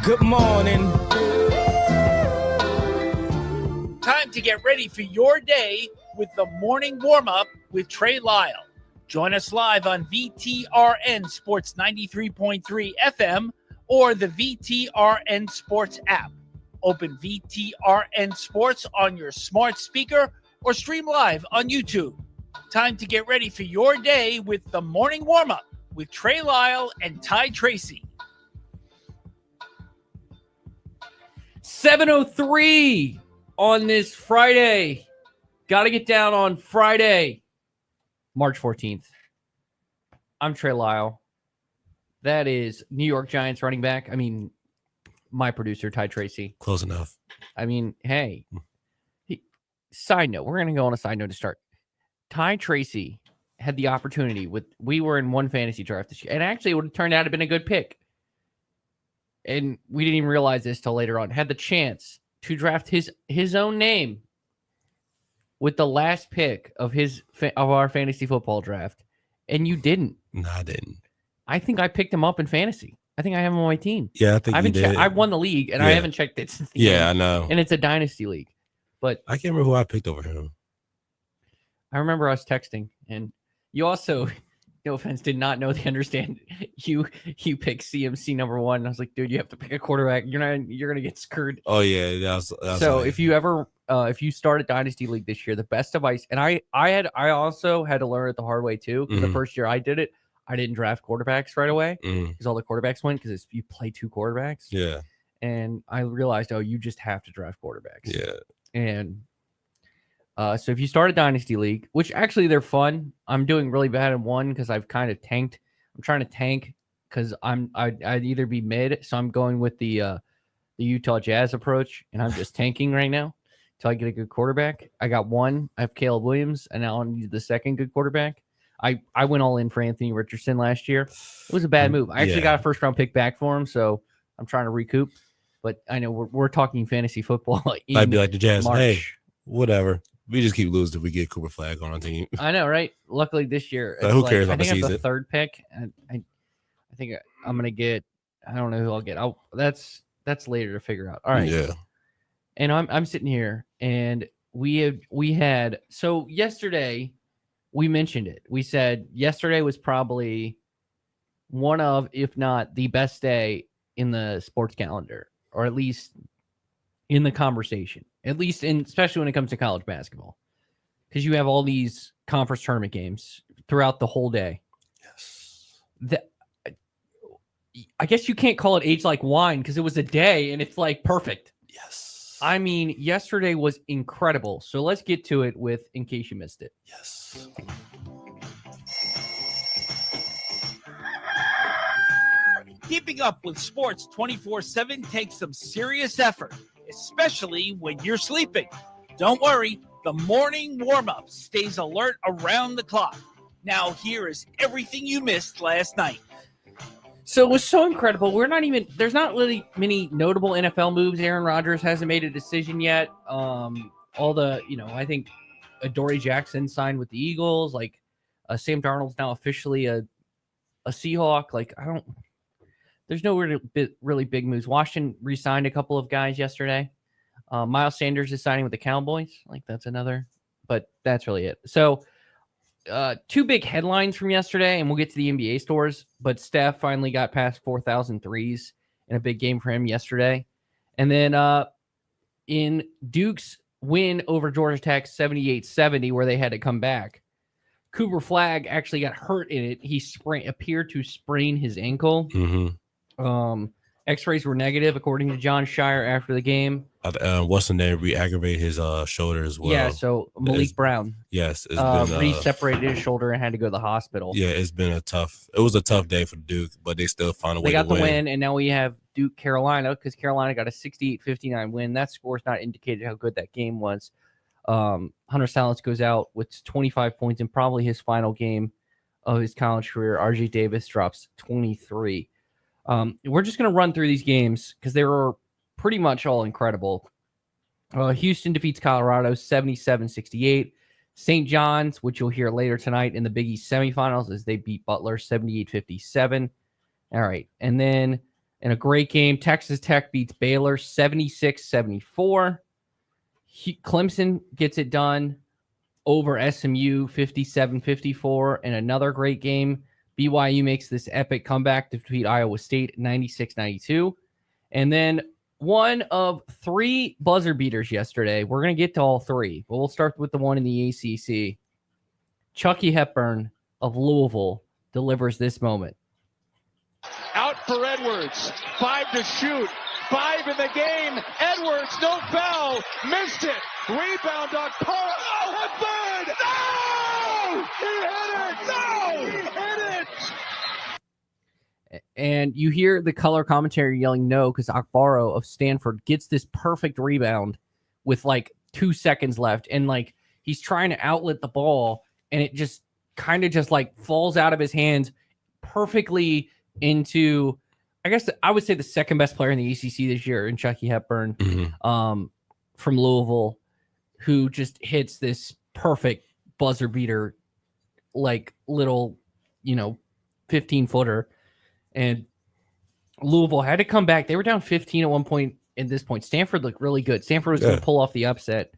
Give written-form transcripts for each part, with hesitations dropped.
Good morning. Time to get ready for your day with the morning warm-up with Trey Lyle. Join us live on VTRN Sports 93.3 FM or the VTRN Sports app. Open VTRN Sports on your smart speaker or stream live on YouTube. Time to get ready for your day with the morning warm-up with Trey Lyle and Ty Tracy. 7:03 on this Friday. Got to get down on Friday, March 14th. I'm Trey Lyle. That is New York Giants running back. I mean, my producer, Ty Tracy. Close enough. I mean, hey. Side note. We're going to go on a side note to start. Ty Tracy had the opportunity we were in one fantasy draft this year, and actually it would have turned out to have been a good pick. And we didn't even realize this till later on. Had the chance to draft his own name with the last pick of our fantasy football draft, and you didn't. No, I didn't. I think I picked him up in fantasy. I think I have him on my team. Yeah, I think you did. I won the league, and I haven't checked it since the game. I know. And it's a dynasty league. But I can't remember who I picked over him. I remember us texting, and you also, no offense, did not know the understand. You picked CMC number one. I was like, dude, you have to pick a quarterback. You're gonna get screwed. Oh yeah, that was so if you ever if you start a dynasty league this year, the best advice, and I also had to learn it the hard way too. Because the first year I did it, I didn't draft quarterbacks right away because all the quarterbacks went because you play two quarterbacks. Yeah. And I realized, you just have to draft quarterbacks. Yeah. And so if you start a dynasty league, which actually they're fun. I'm doing really bad in one because I've kind of tanked. I'm trying to tank because I'd either be mid, so I'm going with the Utah Jazz approach, and I'm just tanking right now until I get a good quarterback. I got one. I have Caleb Williams, and now I need the second good quarterback. I went all in for Anthony Richardson last year. It was a bad move. I actually got a first round pick back for him, so I'm trying to recoup. But I know we're talking fantasy football. I'd be like the Jazz. March. Hey, whatever. We just keep losing if we get Cooper Flag on our team. I know, right? Luckily this year, who cares about I think the I have season? the third pick, and I think I'm gonna get. I don't know who I'll get. That's later to figure out. All right. Yeah. And I'm sitting here, and we had so yesterday we mentioned it. We said yesterday was probably one of, if not the best day in the sports calendar, or at least in the conversation, especially when it comes to college basketball, because you have all these conference tournament games throughout the whole day. Yes. I guess you can't call it age like wine because it was a day and it's like perfect. Yes. I mean, yesterday was incredible. So let's get to it with, in case you missed it. Yes. Keeping up with sports 24/7 takes some serious effort, especially when you're sleeping. Don't worry, the morning warm-up stays alert around the clock. Now here is everything you missed last night. So it was so incredible. There's not really many notable NFL moves. Aaron Rodgers hasn't made a decision yet. I think Adoree Jackson signed with the Eagles. Sam Darnold's now officially a Seahawk. There's no really big moves. Washington re-signed a couple of guys yesterday. Miles Sanders is signing with the Cowboys. That's another, but that's really it. So two big headlines from yesterday, and we'll get to the NBA stores, but Steph finally got past 4,000 threes in a big game for him yesterday. And then in Duke's win over Georgia Tech 78-70, where they had to come back, Cooper Flag actually got hurt in it. He appeared to sprain his ankle. Mm-hmm. X-rays were negative, according to John Shire after the game. What's the name? Re-aggravate his shoulder as well. Yeah, so Malik Brown. Yes, it's been re-separated his shoulder and had to go to the hospital. Yeah, it was a tough day for Duke, but they still found a way to win. They got the win, and now we have Duke Carolina, because Carolina got a 68-59 win. That score's not indicated how good that game was. Hunter Sallis goes out with 25 points in probably his final game of his college career. RJ Davis drops 23. We're just going to run through these games because they were pretty much all incredible. Houston defeats Colorado 77-68. St. John's, which you'll hear later tonight in the Big East semifinals, as they beat Butler 78-57. All right. And then in a great game. Texas Tech beats Baylor 76-74. Clemson gets it done over SMU 57-54 in another great game. BYU makes this epic comeback to defeat Iowa State 96-92. And then one of 3 buzzer beaters yesterday. We're going to get to all 3, but we'll start with the one in the ACC. Chucky Hepburn of Louisville delivers this moment. Out for Edwards. 5 to shoot. 5 in the game. Edwards, no foul. Missed it. Rebound on Cole. Oh, Hepburn! No! He hit it! No! He hit it! And you hear the color commentary yelling no because Akbaro of Stanford gets this perfect rebound with like 2 seconds left. And like he's trying to outlet the ball and it just kind of just like falls out of his hands perfectly into, I guess I would say the second best player in the ACC this year in Chucky Hepburn from Louisville, who just hits this perfect buzzer beater, like little, 15-footer. And Louisville had to come back. They were down 15 at one point. At this point, Stanford looked really good. Stanford was going to pull off the upset.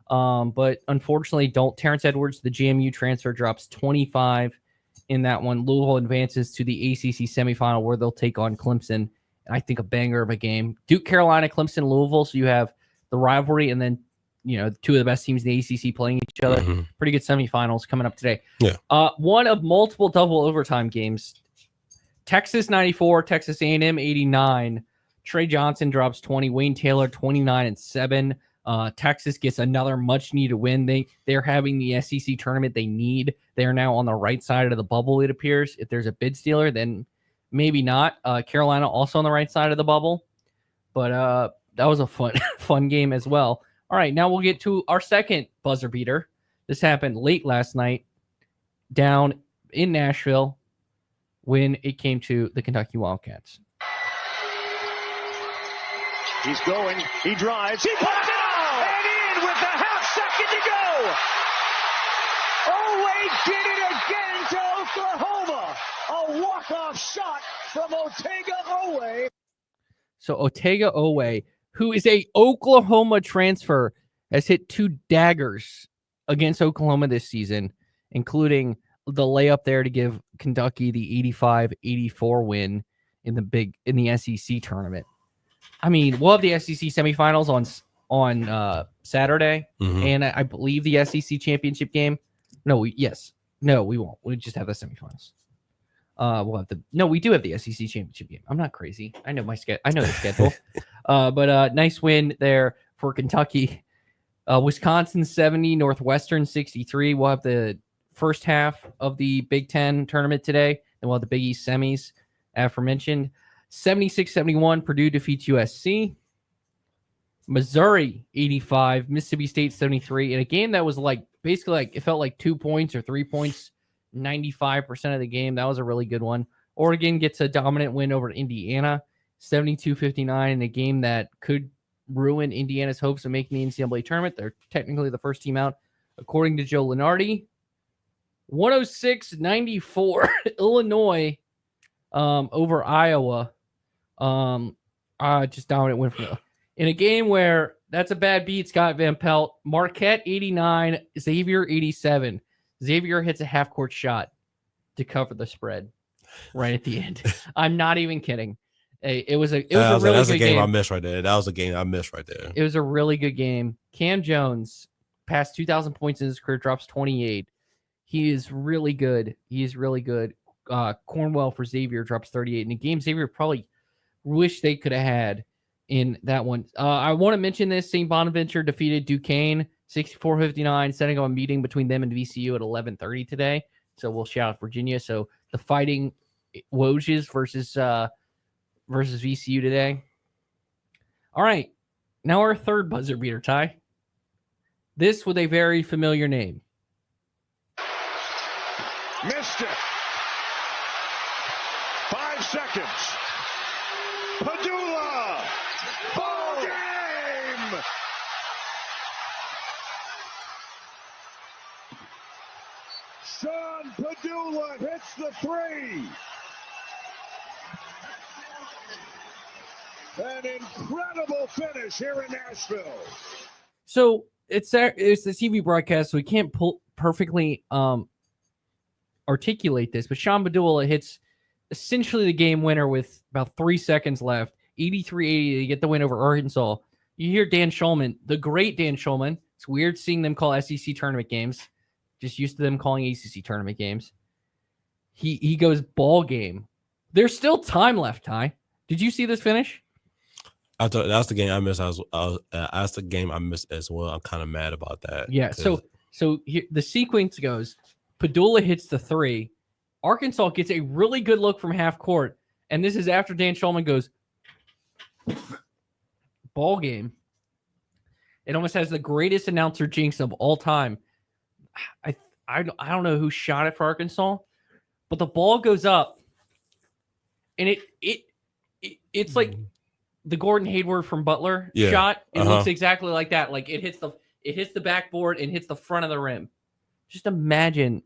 But unfortunately, Terrence Edwards, the JMU transfer, drops 25 in that one. Louisville advances to the ACC semifinal where they'll take on Clemson. I think a banger of a game. Duke, Carolina, Clemson, Louisville. So you have the rivalry and then, 2 of the best teams in the ACC playing each other. Pretty good semifinals coming up today. Yeah. One of multiple double overtime games. Texas 94, Texas A&M 89. Trey Johnson drops 20. Wayne Taylor 29-7. Texas gets another much-needed win. They're having the SEC tournament they need. They are now on the right side of the bubble, it appears. If there's a bid stealer, then maybe not. Carolina also on the right side of the bubble. But that was a fun game as well. All right, now we'll get to our second buzzer beater. This happened late last night down in Nashville when it came to the Kentucky Wildcats. He's going. He drives. He puts it out! And in with a half second to go. Owe did it again to Oklahoma. A walk-off shot from Otega Owe. So Otega Owe, who is a Oklahoma transfer, has hit 2 daggers against Oklahoma this season, including the layup there to give Kentucky the 85-84 win in the SEC tournament. I mean, we'll have the SEC semifinals on Saturday, and I believe the SEC championship game. No, we won't. We just have the semifinals. We do have the SEC championship game. I'm not crazy. I know I know the schedule. But nice win there for Kentucky. Wisconsin 70, Northwestern 63. We'll have the first half of the Big Ten tournament today, and we'll have the Big East semis, aforementioned. 76-71, Purdue defeats USC. Missouri 85, Mississippi State 73, in a game that was basically it felt like 2 points or 3 points 95% of the game. That was a really good one. Oregon gets a dominant win over Indiana 72-59 in a game that could ruin Indiana's hopes of making the NCAA tournament. They're technically the first team out, according to Joe Lunardi. 106-94 Illinois over Iowa. Just dominant win from in a game where that's a bad beat. Scott Van Pelt, Marquette 89, Xavier 87. Xavier hits a half-court shot to cover the spread right at the end. I'm not even kidding. It was a really good game. I missed right there. That was a game I missed right there. It was a really good game. Cam Jones passed 2,000 points in his career, drops 28. He is really good. Cornwell for Xavier drops 38 in the game. Xavier probably wish they could have had in that one. I want to mention this. St. Bonaventure defeated Duquesne 64-59, setting up a meeting between them and VCU at 11:30 today. So we'll shout out Virginia. So the Fighting Wojs versus VCU today. All right. Now our third buzzer beater, Ty. This with a very familiar name. Missed it. 5 seconds. Padula. Ball game. Sean Padula hits the 3. An incredible finish here in Nashville. So it's the TV broadcast, so we can't perfectly articulate this, but Sean Padula hits essentially the game winner with about 3 seconds left. 83-80 to get the win over Arkansas. You hear Dan Schulman, the great Dan Schulman. It's weird seeing them call SEC tournament games. Just used to them calling ACC tournament games. He goes ball game. There's still time left, Ty. Did you see this finish? I thought that's the game I missed. That's the game I missed as well. I'm kind of mad about that. Yeah. So here, the sequence goes: Padula hits the 3. Arkansas gets a really good look from half court, and this is after Dan Schulman goes ball game. It almost has the greatest announcer jinx of all time. I don't know who shot it for Arkansas, but the ball goes up, and it's like the Gordon Hayward from Butler shot. It looks exactly like that. Like it hits the backboard and hits the front of the rim. Just imagine.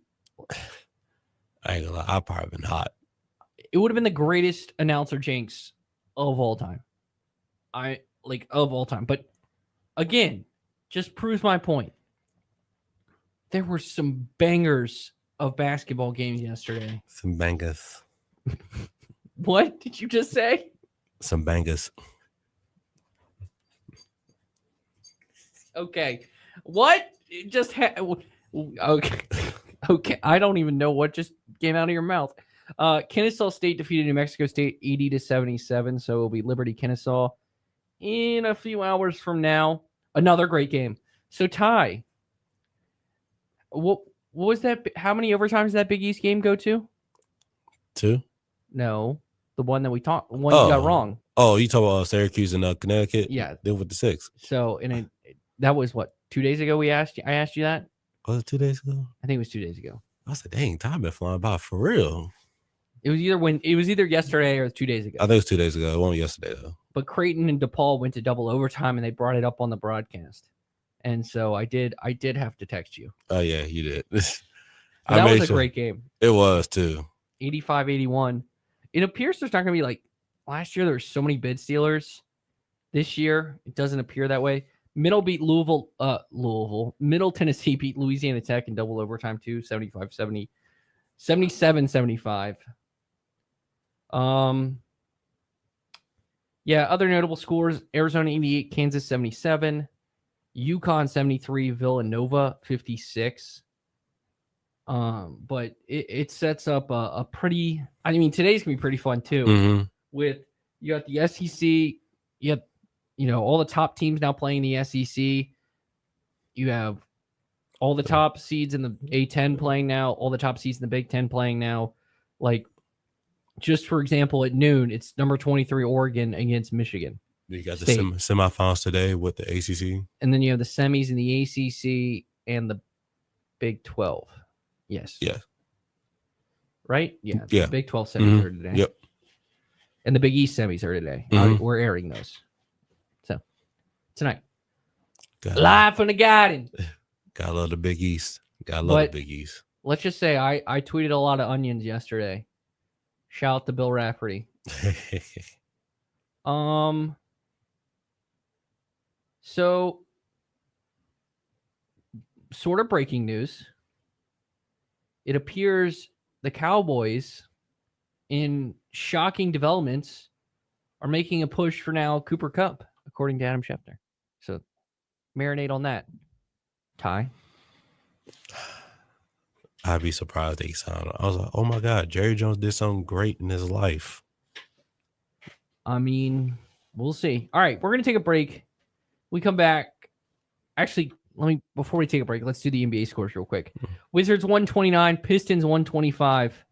I ain't gonna lie, I've probably been hot. It would have been the greatest announcer jinx of all time. Of all time. But again, just proves my point. There were some bangers of basketball games yesterday. Some bangers. What did you just say? Some bangers. Okay. What? It just okay. Okay. I don't even know what just came out of your mouth. Kennesaw State defeated New Mexico State 80-77. So it'll be Liberty Kennesaw in a few hours from now. Another great game. So Ty, what was that? How many overtimes did that Big East game go to? 2? No, the one that we talked. One you got wrong. Oh, you talking about Syracuse and Connecticut? Yeah, they with the 6. So that was what 2 days ago. I asked you that. Was it 2 days ago? I think it was 2 days ago. I said, "Dang, time been flying by for real." It was either yesterday or 2 days ago. I think it was 2 days ago. It wasn't yesterday though. But Creighton and DePaul went to double overtime, and they brought it up on the broadcast. And so I did have to text you. Oh yeah, you did. That was a great game. It was too. 85-81. It appears there's not going to be like last year. There were so many bid stealers. This year, it doesn't appear that way. Middle beat Louisville. Middle Tennessee beat Louisiana Tech in double overtime too, 75-70, 77-75. Yeah, other notable scores: Arizona 88, Kansas 77, UConn 73, Villanova 56. But it sets up a pretty. I mean, today's gonna be pretty fun too. Mm-hmm. With you got the SEC, you have all the top teams now playing the SEC. You have all the top seeds in the A10 playing now. All the top seeds in the Big Ten playing now. Like, just for example, at noon, it's number 23 Oregon against Michigan. You got State. the semifinals today with the ACC, and then you have the semis in the ACC and the Big 12. Yes. Yeah. Right? Yeah. Yeah. The Big 12 semis are today. Yep. And the Big East semis are today. We're airing those. So tonight. Live from the Garden. Gotta love the Big East. Gotta love the Big East. Let's just say I tweeted a lot of onions yesterday. Shout out to Bill Rafferty. So sort of breaking news. It appears the Cowboys, in shocking developments, are making a push for now Cooper Kupp, according to Adam Schefter. So marinate on that. Ty? I'd be surprised they signed. I was like, oh my God, Jerry Jones did something great in his life. I mean, we'll see. All right, we're going to take a break. We come back. Actually, before we take a break, let's do the NBA scores real quick. Wizards 129, Pistons 125.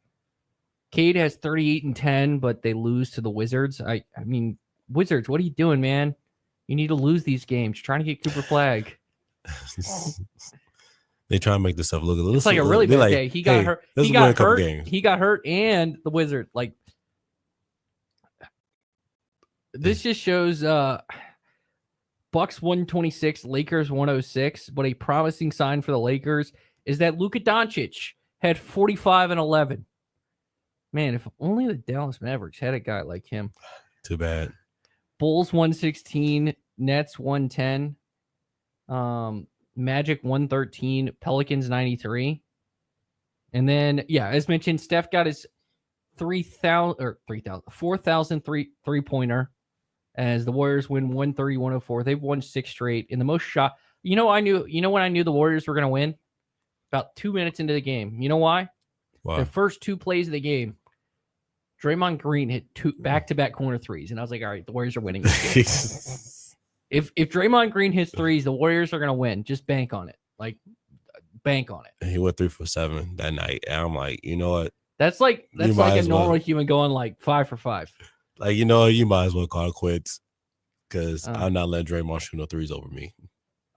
Cade has 38 and 10, but they lose to the Wizards. I mean, Wizards, what are you doing, man? You need to lose these games. You're trying to get Cooper Flag. They try to make this stuff look a little. It's like a really bad day. He got hurt. He got hurt. He got hurt, and the Wizard. Like, this just shows Bucks 126, Lakers 106. But a promising sign for the Lakers is that Luka Doncic had 45 and 11. Man, if only the Dallas Mavericks had a guy like him. Too bad. Bulls 116, Nets 110, Magic 113, Pelicans 93. And then, yeah, as mentioned, Steph got his 4,000 three-pointer as the Warriors win 130-104. They've won 6 straight. In the most shot, when I knew the Warriors were going to win? About 2 minutes into the game. You know why? Wow. The first 2 plays of the game, Draymond Green hit 2 back-to-back corner threes. And I was like, all right, the Warriors are winning this game. If Draymond Green hits threes, the Warriors are going to win. Just bank on it. Like, bank on it. And he went 3 for 7 that night. And I'm like, you know what? That's like a normal well. human going like 5 for 5. Like, you know, you might as well call it quits because I'm not letting Draymond shoot no threes over me.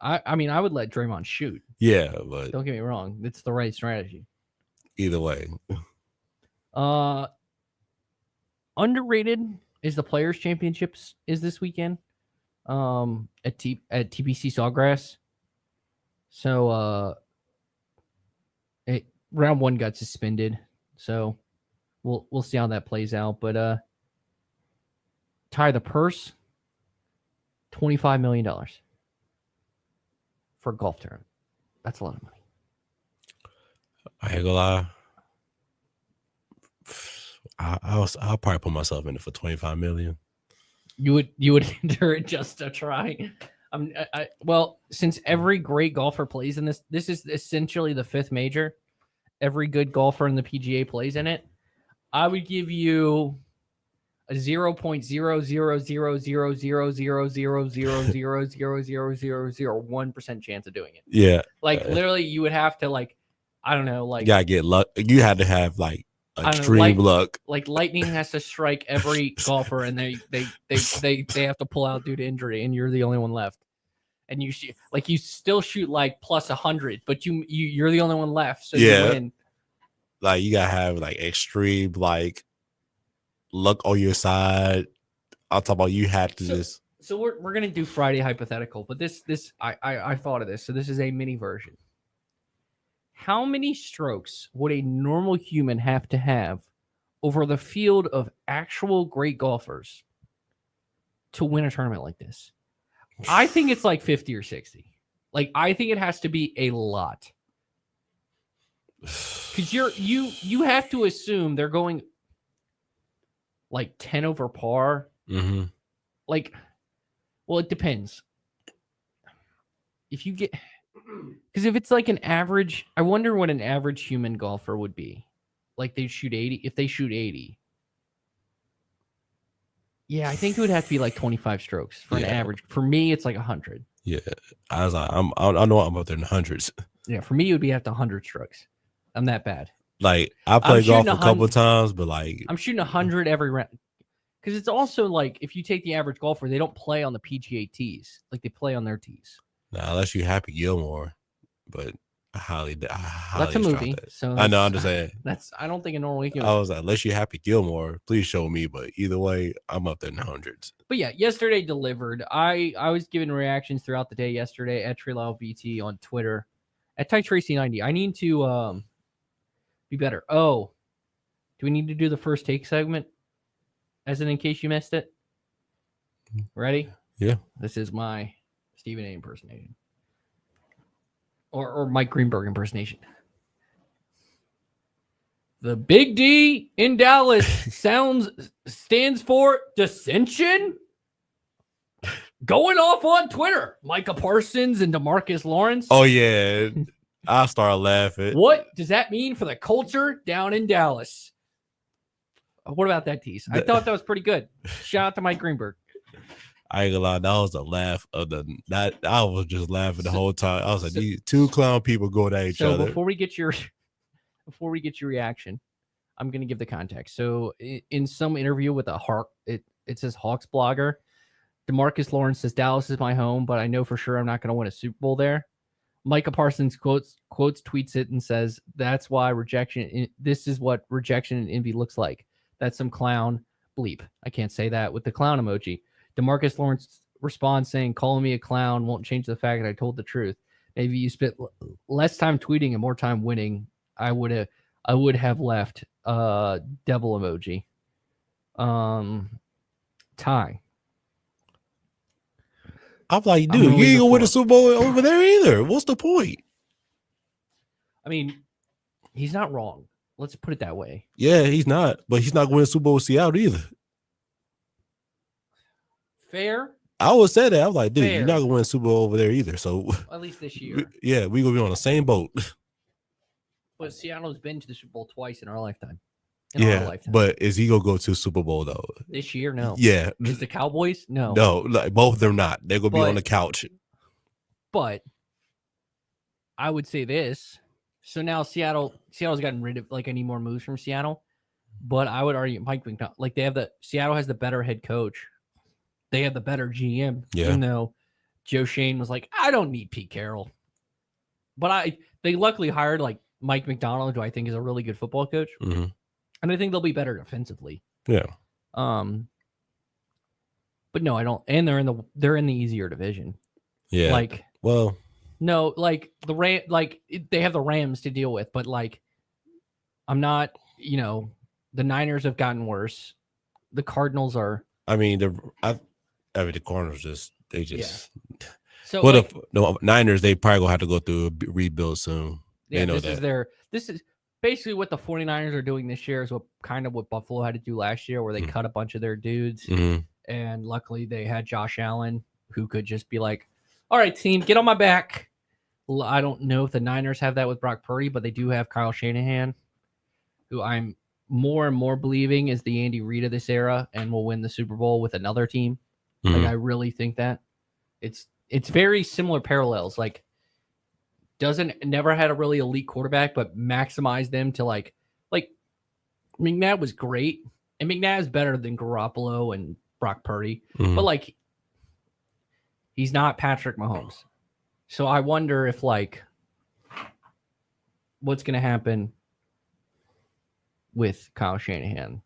I mean, I would let Draymond shoot. Yeah, but Don't get me wrong. It's the right strategy. Either way. Underrated is the Players Championships is this weekend at TBC Sawgrass. So round 1 got suspended. So we'll see how that plays out. But Ty, the purse, $25 million for a golf tournament. That's a lot of money. I ain't gonna lie. I'll probably put myself in it for $25 million. You would enter it just to try. Well, since every great golfer plays in this is essentially the 5th major. Every good golfer in the PGA plays in it. I would give you a 0.000000000000001% chance of doing it. Yeah. Like literally, you would have to I don't know, you gotta get luck. You had to have like extreme luck. Like lightning has to strike every golfer, and they have to pull out due to injury, and you're the only one left. And you still shoot like plus 100, but you're the only one left, so you win. Like you gotta have like extreme like luck on your side. I'll talk about you had to just. So we're gonna do Friday hypothetical, but this I thought of this. So this is a mini version. How many strokes would a normal human have to have over the field of actual great golfers to win a tournament like this? I think it's like 50 or 60. Like, I think it has to be a lot. Because you have to assume they're going like 10 over par. Mm-hmm. Like, well, it depends. If you get... Because if it's like an average, I wonder what an average human golfer would be. Like they shoot 80. If they shoot 80, yeah, I think it would have to be like 25 strokes for an average. For me, it's like 100. Yeah, I was like, I know I'm up there in the hundreds. Yeah, for me, it would be after 100 strokes. I'm that bad. Like I played golf a couple of times, but like I'm shooting 100 every round. Because it's also like if you take the average golfer, they don't play on the PGA tees. Like they play on their tees. Nah, unless you Happy Gilmore, but I highly that's a movie. So I know, I'm just saying. I don't think a normal weekend. I was like, unless you Happy Gilmore, please show me. But either way, I'm up there in the hundreds. But yeah, yesterday delivered. I was giving reactions throughout the day yesterday at Trey Lyle VT on Twitter at Ty Tracy 90. I need to be better. Oh, do we need to do the first take segment? As in case you missed it. Ready? Yeah. This is my Stephen A. impersonation. Or Mike Greenberg impersonation. The Big D in Dallas stands for dissension. Going off on Twitter. Micah Parsons and DeMarcus Lawrence. Oh, yeah. I started laughing. What does that mean for the culture down in Dallas? What about that tease? I thought that was pretty good. Shout out to Mike Greenberg. I ain't gonna lie, that was a laugh I was just laughing the whole time. I was like, these two clown people going at each other. Before we get your reaction, I'm gonna give the context. So in some interview with it says Hawks blogger, DeMarcus Lawrence says Dallas is my home, but I know for sure I'm not gonna win a Super Bowl there. Micah Parsons tweets it and says that's why this is what rejection and envy looks like. That's some clown bleep. I can't say that with the clown emoji. DeMarcus Lawrence responds saying, calling me a clown won't change the fact that I told the truth. Maybe you spent less time tweeting and more time winning. I would have left devil emoji. Ty, I'm like, dude, you ain't gonna win the Super Bowl over there either. What's the point? I mean, he's not wrong. Let's put it that way. Yeah, he's not. But he's not going to Super Bowl with Seattle either. Fair. I would say that. I was like, dude, Fair. you're not going to win Super Bowl over there either. So at least this year. Yeah, we're going to be on the same boat. But Seattle's been to the Super Bowl twice in our lifetime. But is he going to go to Super Bowl, though? This year, no. Yeah. Is the Cowboys? No. No, like, both of them not. They're going to be on the couch. But I would say this. So now Seattle's gotten rid of like any more moves from Seattle. But I would argue Mike McDonald, like Seattle has the better head coach. They have the better GM. Yeah. Even though Joe Shane was like, I don't need Pete Carroll. But they luckily hired like Mike McDonald, who I think is a really good football coach. Mm-hmm. And I think they'll be better defensively. Yeah. But no, I don't. And they're in the easier division. Yeah. Like, well, no, like they have the Rams to deal with, but like, I'm not, the Niners have gotten worse. The Cardinals are. I mean, the Cardinals they just. Yeah. So the Niners, they probably gonna have to go through a rebuild soon. Yeah, they know this is basically what the 49ers are doing this year is what Buffalo had to do last year, where they cut a bunch of their dudes. Mm-hmm. And luckily they had Josh Allen, who could just be like, all right, team, get on my back. I don't know if the Niners have that with Brock Purdy, but they do have Kyle Shanahan, who I'm more and more believing is the Andy Reid of this era and will win the Super Bowl with another team. Mm-hmm. Like, I really think that. It's very similar parallels. Like, never had a really elite quarterback, but maximized them to like McNabb was great, and McNabb is better than Garoppolo and Brock Purdy, but like he's not Patrick Mahomes. So I wonder if like what's going to happen with Kyle Shanahan.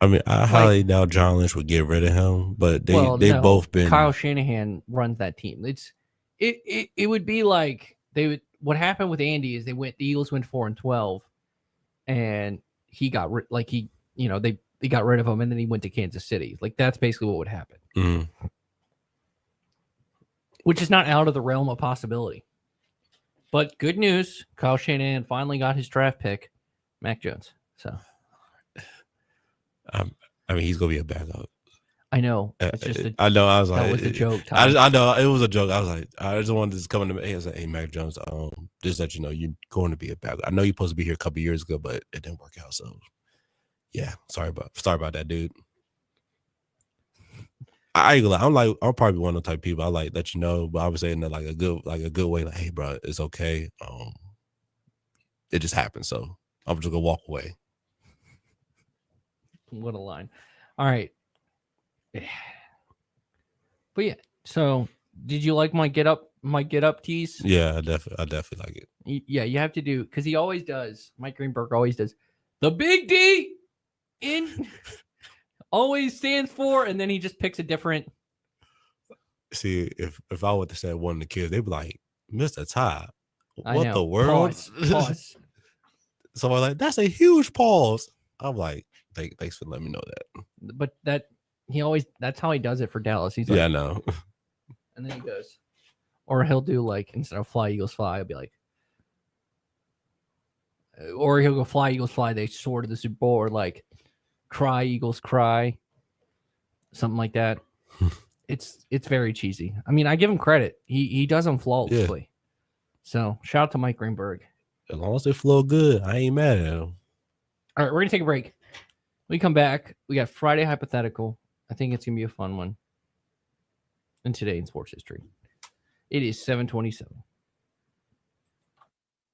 I mean, I highly doubt John Lynch would get rid of him, but they've both been. Kyle Shanahan runs that team. It would be like what happened with Andy is the Eagles went 4-12, and he got they got rid of him, and then he went to Kansas City. Like, that's basically what would happen. Mm-hmm. Which is not out of the realm of possibility. But good news, Kyle Shanahan finally got his draft pick, Mac Jones. So, I mean, he's gonna be a backup. I know. It's just I know. I was like, that was a joke. I know it was a joke. I was like, I just wanted to come to me. I was like, hey, Mac Jones, just let you know you're going to be a backup. I know you're supposed to be here a couple years ago, but it didn't work out. So, yeah, sorry about that, dude. I'm probably one of the type of people I like let you know, but I would say in like a good way, like, hey, bro, it's okay. It just happened, so I'm just gonna walk away. What a line! All right, but yeah. So, did you like my get up tease? Yeah, I definitely like it. Yeah, you have to do because he always does. Mike Greenberg always does the big D in. Always stands for, and then he just picks a different. See, if I would have said one of the kids, they'd be like, Mr. Ty, what the world? Pause. So I'm like, that's a huge pause. I'm like, thanks for letting me know that. But that's how he does it for Dallas. He's like, yeah, I know. And then he goes, or he'll do like, instead of fly, Eagles fly, he'll be like, or he'll go fly, Eagles fly, they soar to the Super Bowl, or like, cry, Eagles cry, something like that. It's very cheesy. I mean, I give him credit. He does them flawlessly. Yeah. So shout out to Mike Greenberg. As long as they flow good, I ain't mad at him. All right, we're gonna take a break. When we come back, we got Friday Hypothetical. I think it's gonna be a fun one. And today in sports history, it is 7:27.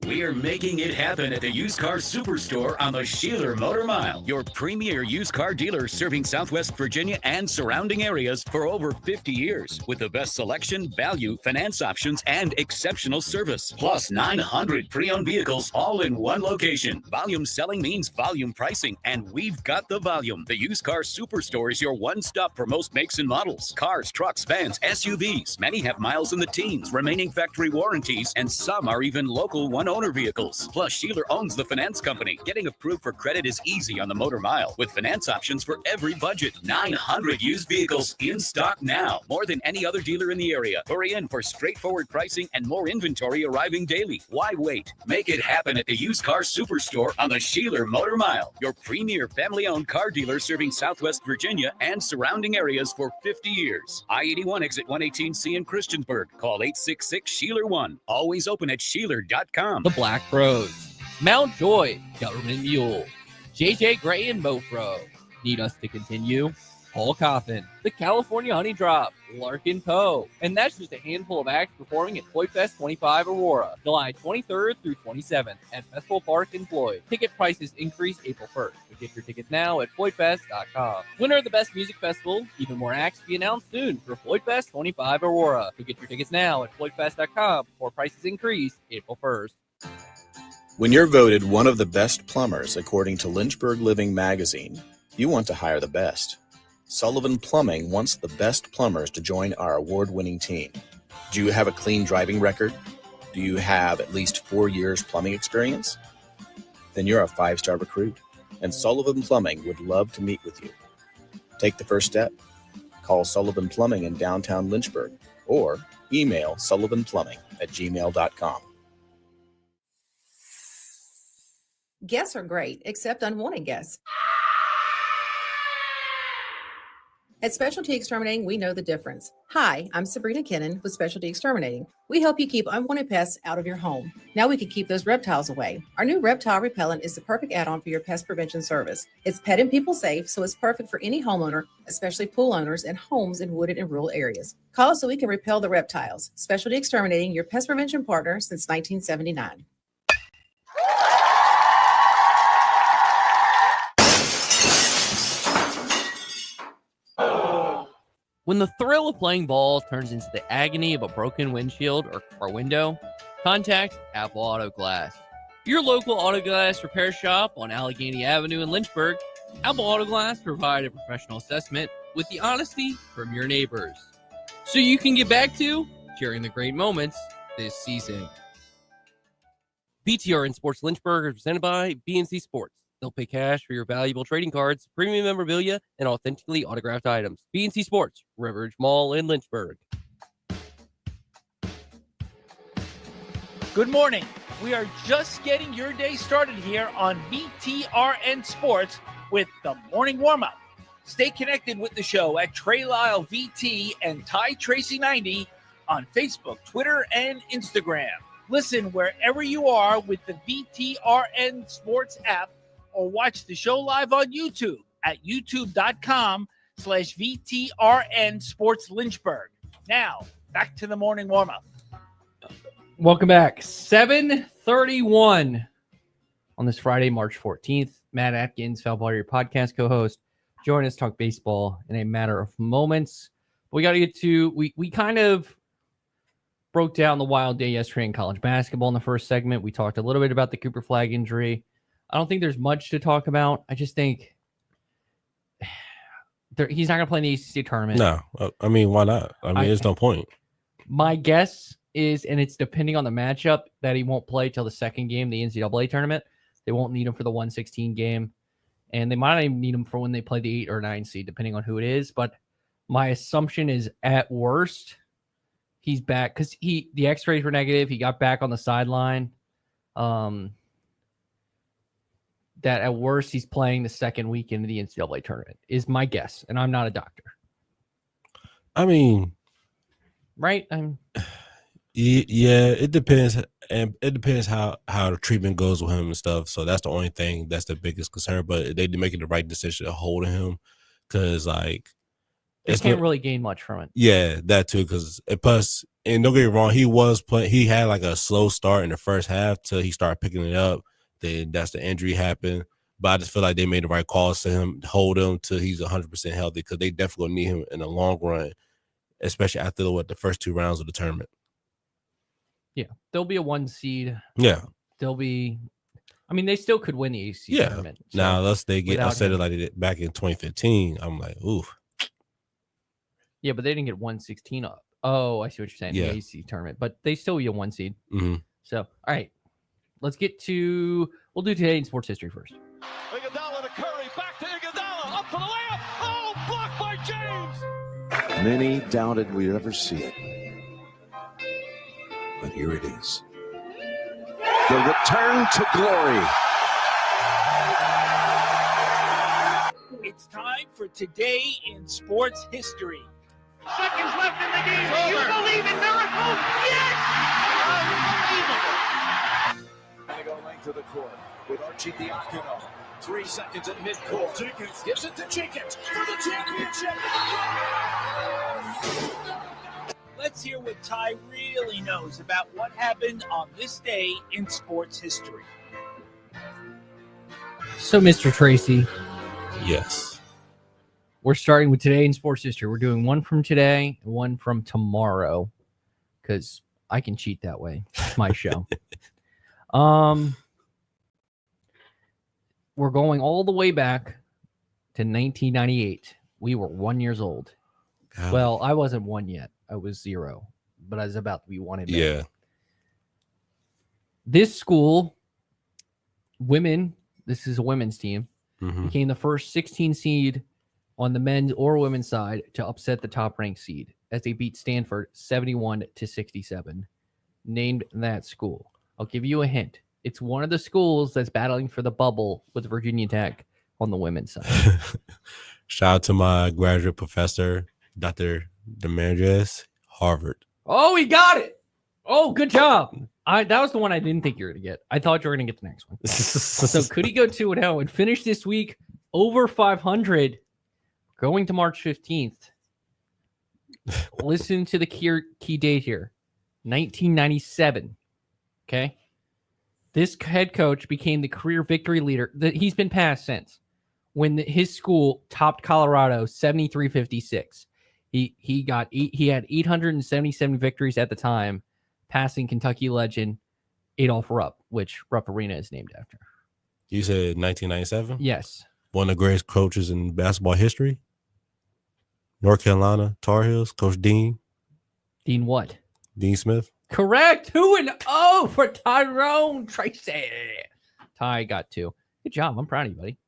We are making it happen at the Used Car Superstore on the Sheeler Motor Mile, your premier used car dealer serving Southwest Virginia and surrounding areas for over 50 years with the best selection, value, finance options, and exceptional service. Plus 900 pre-owned vehicles all in one location. Volume selling means volume pricing, and we've got the volume. The Used Car Superstore is your one-stop for most makes and models. Cars, trucks, vans, SUVs. Many have miles in the teens, remaining factory warranties, and some are even local 1 owner vehicles. Plus, Sheeler owns the finance company. Getting approved for credit is easy on the Motor Mile with finance options for every budget. 900 used vehicles in stock now. More than any other dealer in the area. Hurry in for straightforward pricing and more inventory arriving daily. Why wait? Make it happen at the Used Car Superstore on the Sheeler Motor Mile, your premier family-owned car dealer serving Southwest Virginia and surrounding areas for 50 years. I-81 exit 118C in Christiansburg. Call 866-SHEELER1. Always open at Sheeler.com. The Black Rose, Mount Joy, Government Mule, JJ Gray and Mofro. Need us to continue? Paul Coffin, the California Honey Drop, Larkin Poe. And that's just a handful of acts performing at Floyd Fest 25 Aurora, July 23rd through 27th at Festival Park in Floyd. Ticket prices increase April 1st. So get your tickets now at floydfest.com. Winner of the Best Music Festival, even more acts to be announced soon for Floyd Fest 25 Aurora. So get your tickets now at floydfest.com before prices increase April 1st. When you're voted one of the best plumbers according to Lynchburg Living magazine, you want to hire the best. Sullivan Plumbing wants the best plumbers to join our award-winning team. Do you have a clean driving record? Do you have at least 4 years plumbing experience? Then you're a 5-star recruit, and Sullivan Plumbing would love to meet with you. Take the first step. Call Sullivan Plumbing in downtown Lynchburg or email sullivanplumbing@gmail.com. Guests are great, except unwanted guests. At Specialty Exterminating, we know the difference. Hi, I'm Sabrina Kennan with Specialty Exterminating. We help you keep unwanted pests out of your home. Now we can keep those reptiles away. Our new reptile repellent is the perfect add-on for your pest prevention service. It's pet and people safe, so it's perfect for any homeowner, especially pool owners and homes in wooded and rural areas. Call us so we can repel the reptiles. Specialty Exterminating, your pest prevention partner since 1979. When the thrill of playing ball turns into the agony of a broken windshield or car window, contact Apple Auto Glass. Your local auto glass repair shop on Allegheny Avenue in Lynchburg, Apple Auto Glass provide a professional assessment with the honesty from your neighbors, so you can get back to sharing the great moments this season. BTRN Sports Lynchburg is presented by BNC Sports. They'll pay cash for your valuable trading cards, premium memorabilia, and authentically autographed items. BNC Sports, Riveridge Mall in Lynchburg. Good morning. We are just getting your day started here on BTRN Sports with the morning warm-up. Stay connected with the show at Trey Lyle VT and Ty Tracy 90 on Facebook, Twitter, and Instagram. Listen wherever you are with the BTRN Sports app, or watch the show live on YouTube at youtube.com/VTRN Sports Lynchburg. Now, back to the morning warm-up. Welcome back. 7:31 on this Friday, March 14th. Matt Atkins, Foul Ball, your podcast co-host. Join us talk baseball in a matter of moments. We got to get to, we kind of broke down the wild day yesterday in college basketball in the first segment. We talked a little bit about the Cooper Flag injury. I don't think there's much to talk about. I just think he's not going to play in the ACC tournament. No, I mean, why not? I mean, there's no point. My guess is, and it's depending on the matchup, that he won't play till the second game, the NCAA tournament. They won't need him for the 116 game, and they might not even need him for when they play the 8 or 9 seed, depending on who it is. But my assumption is, at worst, he's back because the X-rays were negative. He got back on the sideline. That at worst he's playing the second weekend of the NCAA tournament is my guess, and I'm not a doctor. I mean, right? Yeah, it depends, and it depends how the treatment goes with him and stuff. So that's the only thing that's the biggest concern. But they making the right decision of holding him because they can't really gain much from it. Yeah, that too. Because plus, and don't get me wrong, he was playing. He had like a slow start in the first half till he started picking it up. Then that's the injury happened. But I just feel like they made the right calls to him, hold him till he's 100% healthy because they definitely need him in the long run, especially after the first 2 rounds of the tournament. Yeah, they'll be a 1 seed. Yeah, they'll be. I mean, they still could win the ACC tournament. So now unless they get upset like they did back in 2015, I'm like, ooh. Yeah, but they didn't get 116 up. Oh, I see what you're saying. Yeah. The ACC tournament, but they still be a 1 seed. Mm-hmm. So, all right. Let's get to. We'll do today in sports history first. Iguodala to Curry, back to Iguodala, up for the layup. Oh, blocked by James. Many doubted we'd ever see it. But here it is. The return to glory. It's time for Today in Sports History. Seconds left in the game. Do you believe in miracles? Yes! Unbelievable. They go length of the court with Archidiakono. 3 seconds at midcourt. Jenkins gives it to Jenkins for the championship. Let's hear what Ty really knows about what happened on this day in sports history. So, Mr. Tracy, Yes. we're starting with today in sports history. We're doing one from today and one from tomorrow because I can cheat that way. It's my show. We're going all the way back to 1998. We were 1 year old. God. Well, I wasn't 1 yet. I was 0, but I was about to be 1 in May. Yeah. This school, this is a women's team, Mhm. became the first 16 seed on the men's or women's side to upset the top ranked seed as they beat Stanford 71-67. Named that school. I'll give you a hint. It's one of the schools that's battling for the bubble with Virginia Tech on the women's side. Shout out to my graduate professor, Dr. Demetrius, Harvard. Oh, he got it. Oh, good job. That was the one I didn't think you were going to get. I thought you were going to get the next one. So could he go 2-0 and finish this week over 500 going to March 15th? Listen to the key date here. 1997. Okay. This head coach became the career victory leader. He's been passed since when his school topped Colorado 73-56. He had 877 victories at the time, passing Kentucky legend Adolph Rupp, which Rupp Arena is named after. You said 1997? Yes. One of the greatest coaches in basketball history. North Carolina Tar Heels, Coach Dean. Dean what? Dean Smith. Correct. 2-0 for Tyrone Tracy. Ty got 2. Good job. I'm proud of you, buddy.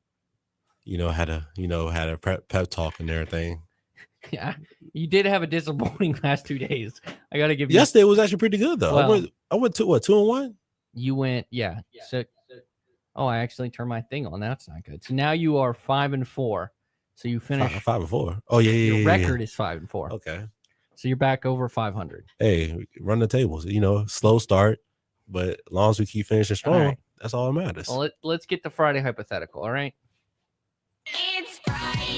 Had a pep talk and everything. Yeah, you did have a disappointing last 2 days. I got to give you. Yesterday was actually pretty good though. Well, I went to what, 2-1? You went, yeah. So, I actually turned my thing on. That's not good. So now you are 5-4. So you finished 5-4. Oh yeah, Your record is 5-4. Okay. So you're back over 500. Hey, run the tables. Slow start, but as long as we keep finishing strong, right. That's all that matters. Well, let's get the Friday hypothetical. All right. It's Friday,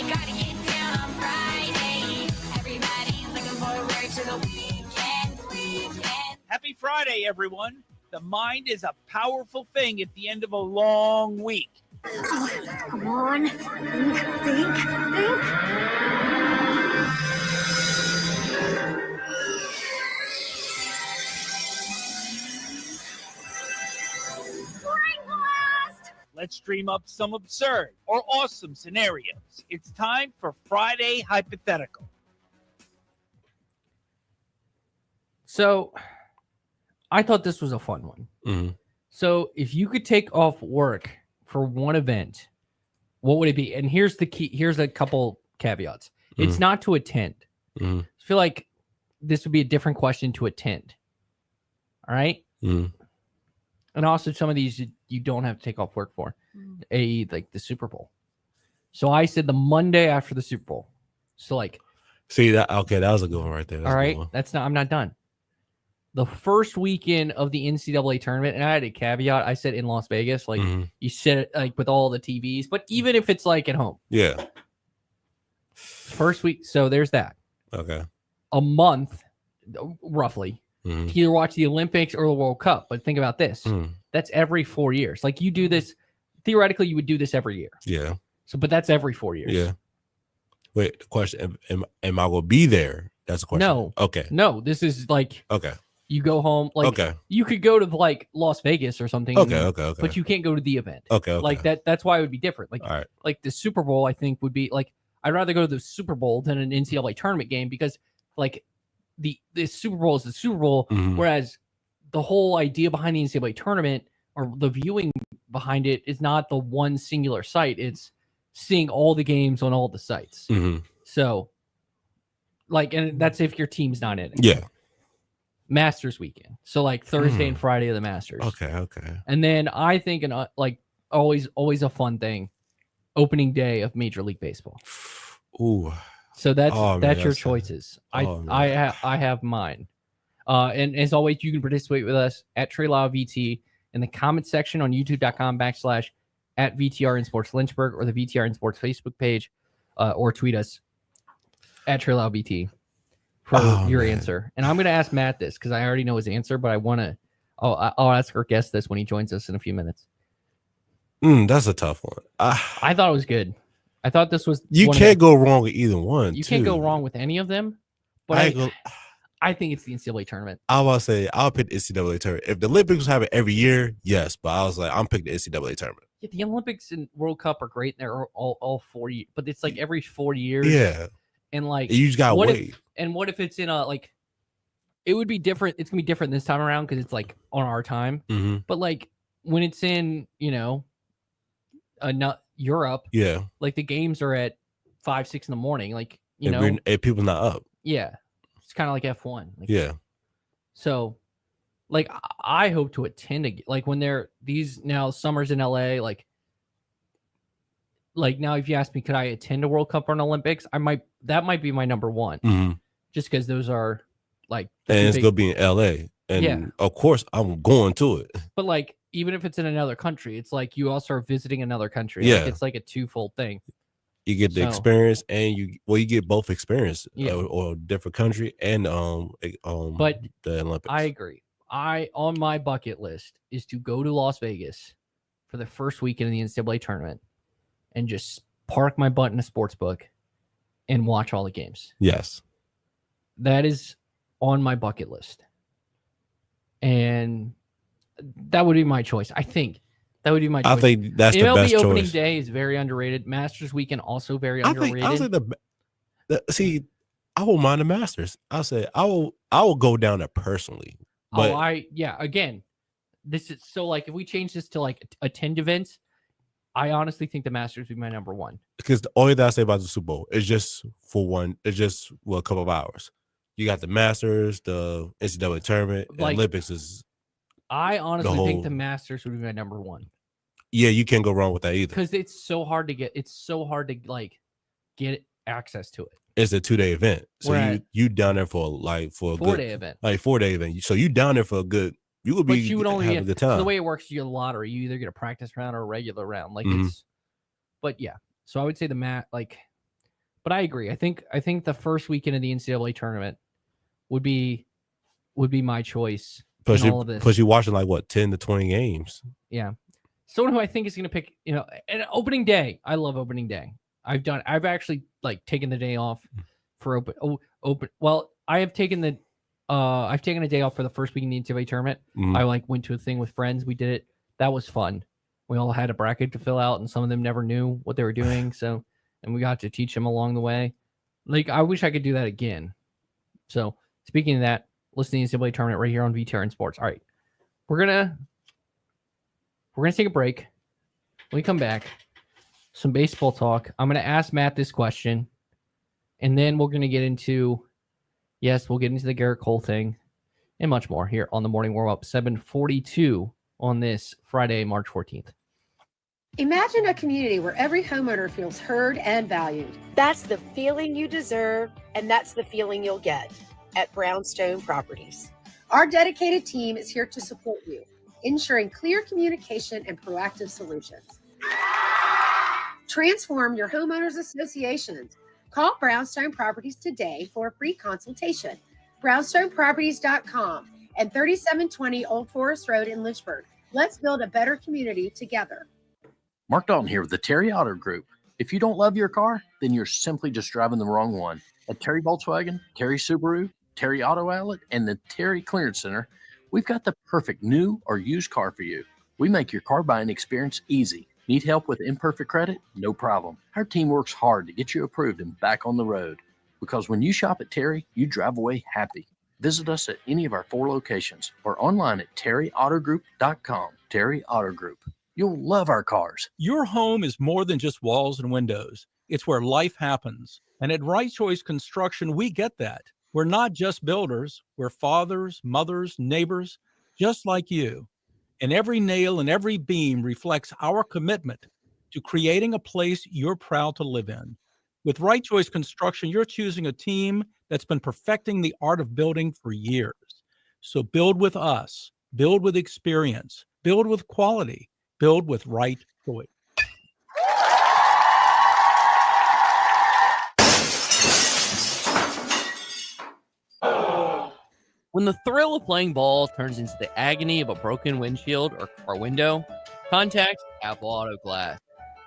gotta get down on Friday. Everybody's looking forward to the weekend. Happy Friday, everyone. The mind is a powerful thing at the end of a long week. Come on, think. Let's dream up some absurd or awesome scenarios. It's time for Friday Hypothetical. So I thought this was a fun one. Mm-hmm. So if you could take off work for one event, what would it be? And here's the key. Here's a couple caveats. It's not to attend. Mm-hmm. I feel like this would be a different question to attend. All right. Mm-hmm. And also some of these you don't have to take off work for. Like the Super Bowl. So I said the Monday after the Super Bowl. So like, see that? Okay, that was a good one right there. That's all a right. good one. I'm not done. The first weekend of the NCAA tournament, and I had a caveat. I said in Las Vegas, like you said it like with all the TVs, but even if it's like at home. Yeah. First week. So there's that. Okay. A month, roughly, to either watch the Olympics or the World Cup. But think about this. That's every 4 years. Like you do this, theoretically, you would do this every year. Yeah. So, but that's every 4 years. Yeah. Wait, the question, am I going to be there? That's the question. No. Okay. No, this is like, okay. You go home. Like, okay. You could go to like Las Vegas or something. Okay. But you can't go to the event. Okay. Like that's why it would be different. Like, all right. Like the Super Bowl, I think would be like, I'd rather go to the Super Bowl than an NCAA tournament game because like the Super Bowl is the Super Bowl, whereas the whole idea behind the NCAA tournament or the viewing behind it is not the one singular site. It's seeing all the games on all the sites. Mm-hmm. So, like, and that's if your team's not in it. Yeah. Masters weekend. So, like, Thursday and Friday of the Masters. Okay. And then I think, always a fun thing, opening day of Major League Baseball. Ooh. So that's your choices. I have mine. And as always, you can participate with us at Trey Lyle VT in the comment section on youtube.com/@VTR in Sports Lynchburg or the VTR in Sports Facebook page, or tweet us at Trey Lyle VT for your answer. And I'm going to ask Matt this because I already know his answer, but I want to. I'll ask our guest this when he joins us in a few minutes. That's a tough one. I thought it was good. I thought this was. You can't go wrong with either one. You can't go wrong with any of them. But I think it's the NCAA tournament. I was say I'll pick the NCAA tournament. If the Olympics have it every year, yes. But I was like, I'm picking the NCAA tournament. Yeah, the Olympics and World Cup are great. They're all 4 years, but it's like every 4 years. Yeah. And like you just gotta wait. What if it's in a like? It would be different. It's gonna be different this time around because it's like on our time. Mm-hmm. But like when it's in, not Europe. Yeah. Like the games are at 5, 6 in the morning. Like if people not up. Yeah. It's kind of like F1. Like, yeah. So, like, I hope to attend like when these now summers in LA. Like now, if you ask me, could I attend a World Cup or an Olympics? That might be my number one, just because those are like. And it's gonna be in LA, and of course I'm going to it. But like, even if it's in another country, it's like you also are visiting another country. Yeah, like, it's like a twofold thing. You get the experience, and you get both experience, or different country, and But the Olympics. I agree. On my bucket list is to go to Las Vegas for the first weekend of the NCAA tournament, and just park my butt in a sports book and watch all the games. Yes, that is on my bucket list, and that would be my choice. I think. That would be my choice. I think that's the best choice. MLB opening day is very underrated. Masters weekend also very underrated. I'll say see, I won't mind the Masters. I'll say I will go down there personally. But again, this is so like if we change this to like attend events, I honestly think the Masters would be my number one. Because the only thing I say about the Super Bowl is just a couple of hours. You got the Masters, the NCAA tournament, like, Olympics is. I honestly think the Masters would be my number one. Yeah, you can't go wrong with that either. Because it's so hard to get like get access to it. It's a 2-day event, so you down there for a 4-day event. Like 4-day event. So you down there for a good. You would be. But you would only have a good time. So the way it works, you get a lottery. You either get a practice round or a regular round. Like it's. But yeah, so I would say but I agree. I think the first weekend of the NCAA tournament would be my choice. Plus you're watching like what 10 to 20 games. Yeah. Someone who I think is going to pick, an opening day. I love opening day. I've actually like taken the day off for open. Well, I've taken a day off for the first week in the NCAA tournament. I went to a thing with friends. We did it. That was fun. We all had a bracket to fill out, and some of them never knew what they were doing. And we got to teach them along the way. Like, I wish I could do that again. So speaking of that, listen to the NCAA tournament right here on VTR in Sports. All right, we're gonna take a break. When we come back, some baseball talk. I'm gonna ask Matt this question, and then we're gonna get into the Garrett Cole thing and much more here on the morning warm up 7:42 on this Friday, March 14th. Imagine a community where every homeowner feels heard and valued. That's the feeling you deserve, and that's the feeling you'll get at Brownstone Properties. Our dedicated team is here to support you, ensuring clear communication and proactive solutions. Transform your homeowners associations. Call Brownstone Properties today for a free consultation. BrownstoneProperties.com and 3720 Old Forest Road in Lynchburg. Let's build a better community together. Mark Dalton here with the Terry Auto Group. If you don't love your car, then you're simply just driving the wrong one. At Terry Volkswagen, Terry Subaru, Terry Auto Outlet, and the Terry Clearance Center, we've got the perfect new or used car for you. We make your car buying experience easy. Need help with imperfect credit? No problem. Our team works hard to get you approved and back on the road. Because when you shop at Terry, you drive away happy. Visit us at any of our 4 locations or online at terryautogroup.com. Terry Auto Group. You'll love our cars. Your home is more than just walls and windows. It's where life happens. And at Right Choice Construction, we get that. We're not just builders. We're fathers, mothers, neighbors, just like you. And every nail and every beam reflects our commitment to creating a place you're proud to live in. With Right Choice Construction, you're choosing a team that's been perfecting the art of building for years. So build with us, build with experience, build with quality, build with Right Choice. When the thrill of playing ball turns into the agony of a broken windshield or car window, contact Apple Auto Glass.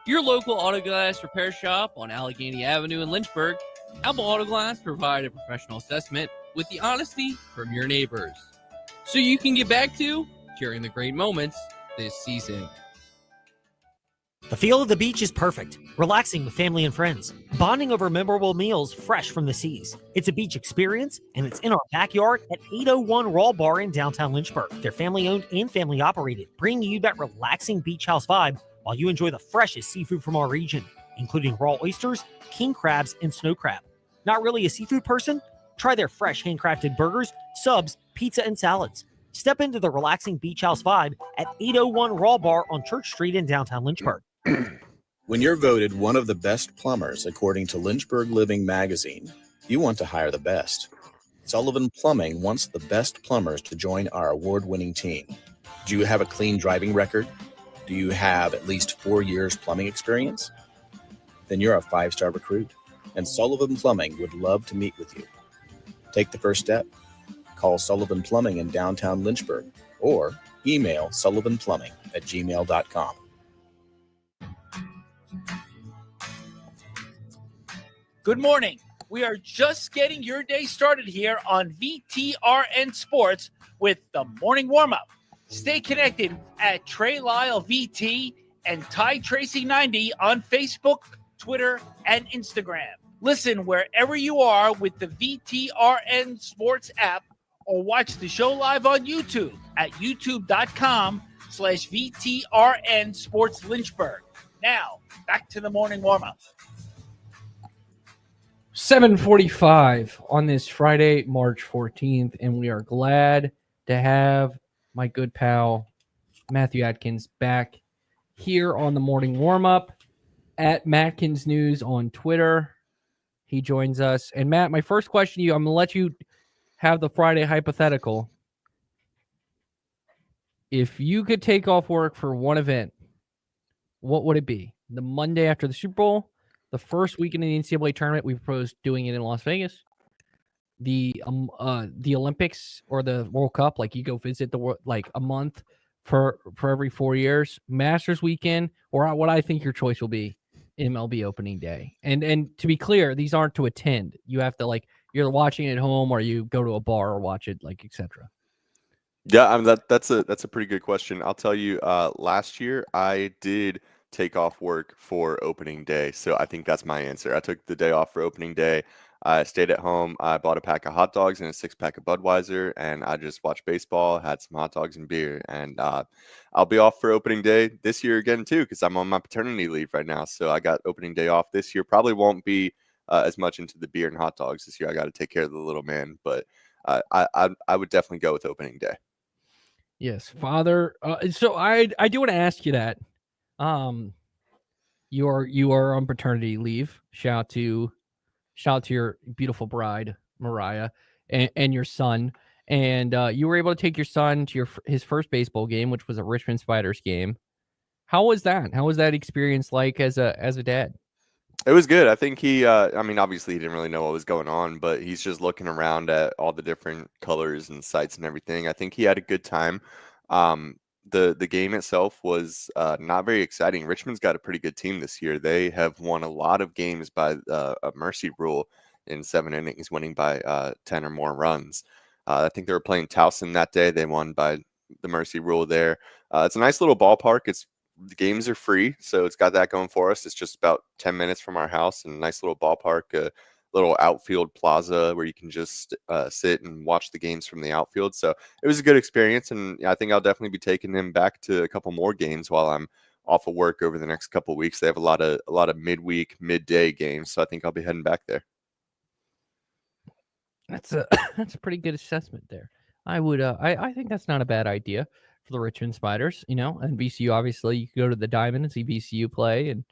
Your local auto glass repair shop on Allegheny Avenue in Lynchburg, Apple Auto Glass provide a professional assessment with the honesty from your neighbors, so you can get back to sharing the great moments this season. The feel of the beach is perfect. Relaxing with family and friends. Bonding over memorable meals fresh from the seas. It's a beach experience, and it's in our backyard at 801 Raw Bar in downtown Lynchburg. They're family-owned and family-operated, bringing you that relaxing beach house vibe while you enjoy the freshest seafood from our region, including raw oysters, king crabs, and snow crab. Not really a seafood person? Try their fresh handcrafted burgers, subs, pizza, and salads. Step into the relaxing beach house vibe at 801 Raw Bar on Church Street in downtown Lynchburg. When you're voted one of the best plumbers according to Lynchburg Living magazine, you want to hire the best. Sullivan Plumbing wants the best plumbers to join our award-winning team. Do you have a clean driving record? Do you have at least 4 years plumbing experience? Then you're a 5-star recruit, and Sullivan Plumbing would love to meet with you. Take the first step. Call Sullivan Plumbing in downtown Lynchburg or email sullivanplumbing@gmail.com. Good morning. We are just getting your day started here on VTRN Sports with the morning warm-up. Stay connected at Trey Lyle VT and Ty Tracy 90 on Facebook, Twitter, and Instagram. Listen wherever you are with the VTRN Sports app or watch the show live on YouTube at youtube.com/VTRN Sports Lynchburg. Now, back to the morning warm-up. 7:45 on this Friday, March 14th, and we are glad to have my good pal Matthew Atkins back here on the morning warm-up at Matkins News on Twitter. He joins us. And Matt, my first question to you, I'm going to let you have the Friday hypothetical. If you could take off work for one event, what would it be? The Monday after the Super Bowl? The first weekend in the NCAA tournament, we proposed doing it in Las Vegas. The Olympics or the World Cup, like you go visit the world like a month for every 4 years. Masters weekend, or what I think your choice will be, MLB opening day. And to be clear, these aren't to attend. You have to you're watching it at home, or you go to a bar or watch it, etc. Yeah, I mean that's a pretty good question. I'll tell you, last year I did take off work for opening day. So I think that's my answer. I took the day off for opening day. I stayed at home. I bought a pack of hot dogs and a 6-pack of Budweiser, and I just watched baseball, had some hot dogs and beer. And I'll be off for opening day this year again, too, because I'm on my paternity leave right now. So I got opening day off this year. Probably won't be as much into the beer and hot dogs this year. I got to take care of the little man. But I would definitely go with opening day. Yes, Father. So I do want to ask you that. You are on paternity leave. Shout out to your beautiful bride, Mariah, and your son. And you were able to take your son to his first baseball game, which was a Richmond Spiders game. How was that? How was that experience like as a dad? It was good. I think he, obviously he didn't really know what was going on, but he's just looking around at all the different colors and sights and everything. I think he had a good time. The game itself was not very exciting. Richmond's got a pretty good team this year. They have won a lot of games by a mercy rule in 7 innings, winning by 10 or more runs. I think they were playing Towson that day. They won by the mercy rule there. It's a nice little ballpark. The games are free, so it's got that going for us. It's just about 10 minutes from our house and a nice little ballpark. little outfield plaza where you can just sit and watch the games from the outfield. So it was a good experience, and I think I'll definitely be taking them back to a couple more games while I'm off of work over the next couple of weeks. They have a lot of midweek, midday games, so I think I'll be heading back there. That's a that's a pretty good assessment there. I would I think that's not a bad idea for the Richmond Spiders, and VCU. Obviously, you could go to the Diamond and see VCU play, and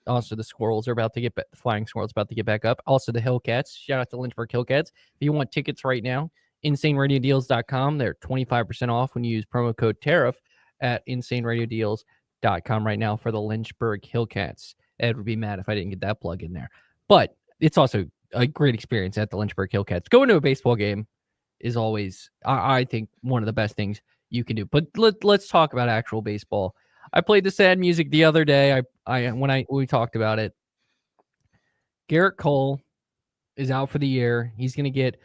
also the Squirrels are about to the Flying Squirrels about to get back up. Also the Hillcats. Shout out to Lynchburg Hillcats. If you want tickets right now, InsaneRadioDeals.com. They're 25% off when you use promo code Tariff at InsaneRadioDeals.com right now for the Lynchburg Hillcats. Ed would be mad if I didn't get that plug in there, but it's also a great experience at the Lynchburg Hillcats. Going to a baseball game is always, I think, one of the best things you can do. But let's talk about actual baseball. I played the sad music the other day. We talked about it. Garrett Cole is out for the year. He's going to get,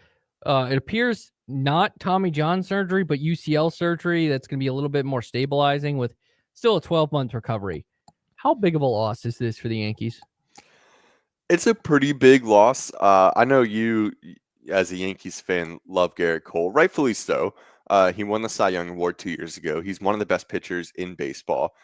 it appears, not Tommy John surgery, but UCL surgery. That's going to be a little bit more stabilizing with still a 12-month recovery. How big of a loss is this for the Yankees? It's a pretty big loss. I know you, as a Yankees fan, love Garrett Cole, rightfully so. He won the Cy Young Award 2 years ago. He's one of the best pitchers in baseball.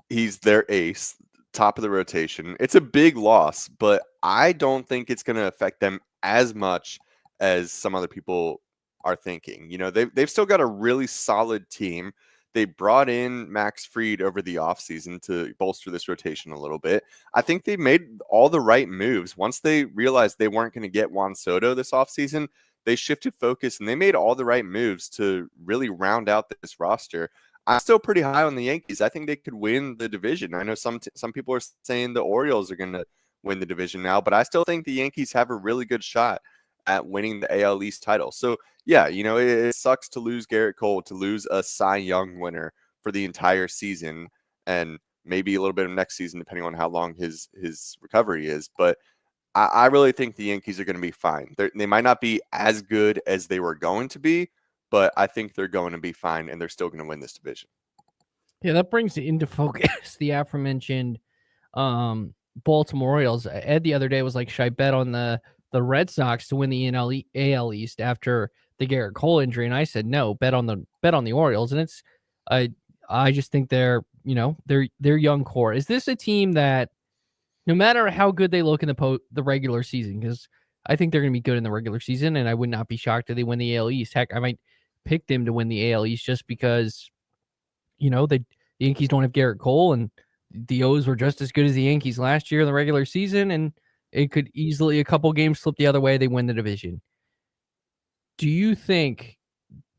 He's their ace, top of the rotation. It's a big loss, but I don't think it's going to affect them as much as some other people are thinking. They've still got a really solid team. They brought in Max Fried over the offseason to bolster this rotation a little bit. I think they made all the right moves. Once they realized they weren't going to get Juan Soto this offseason, they shifted focus and they made all the right moves to really round out this roster. I'm still pretty high on the Yankees. I think they could win the division. I know some people are saying the Orioles are going to win the division now, but I still think the Yankees have a really good shot at winning the AL East title. So yeah, it sucks to lose Garrett Cole, to lose a Cy Young winner for the entire season, and maybe a little bit of next season, depending on how long his recovery is. But I really think the Yankees are going to be fine. They might not be as good as they were going to be, but I think they're going to be fine, and they're still going to win this division. Yeah, that brings into focus the aforementioned Baltimore Orioles. Ed the other day was like, should I bet on the Red Sox to win the AL East after the Garrett Cole injury? And I said, no, bet on the Orioles. And it's, I just think they're young core. Is this a team that no matter how good they look in the regular season, because I think they're going to be good in the regular season, and I would not be shocked if they win the AL East. Heck, I might pick them to win the AL East just because, the Yankees don't have Garrett Cole, and the O's were just as good as the Yankees last year in the regular season, and it could easily, a couple games slip the other way, they win the division. Do you think,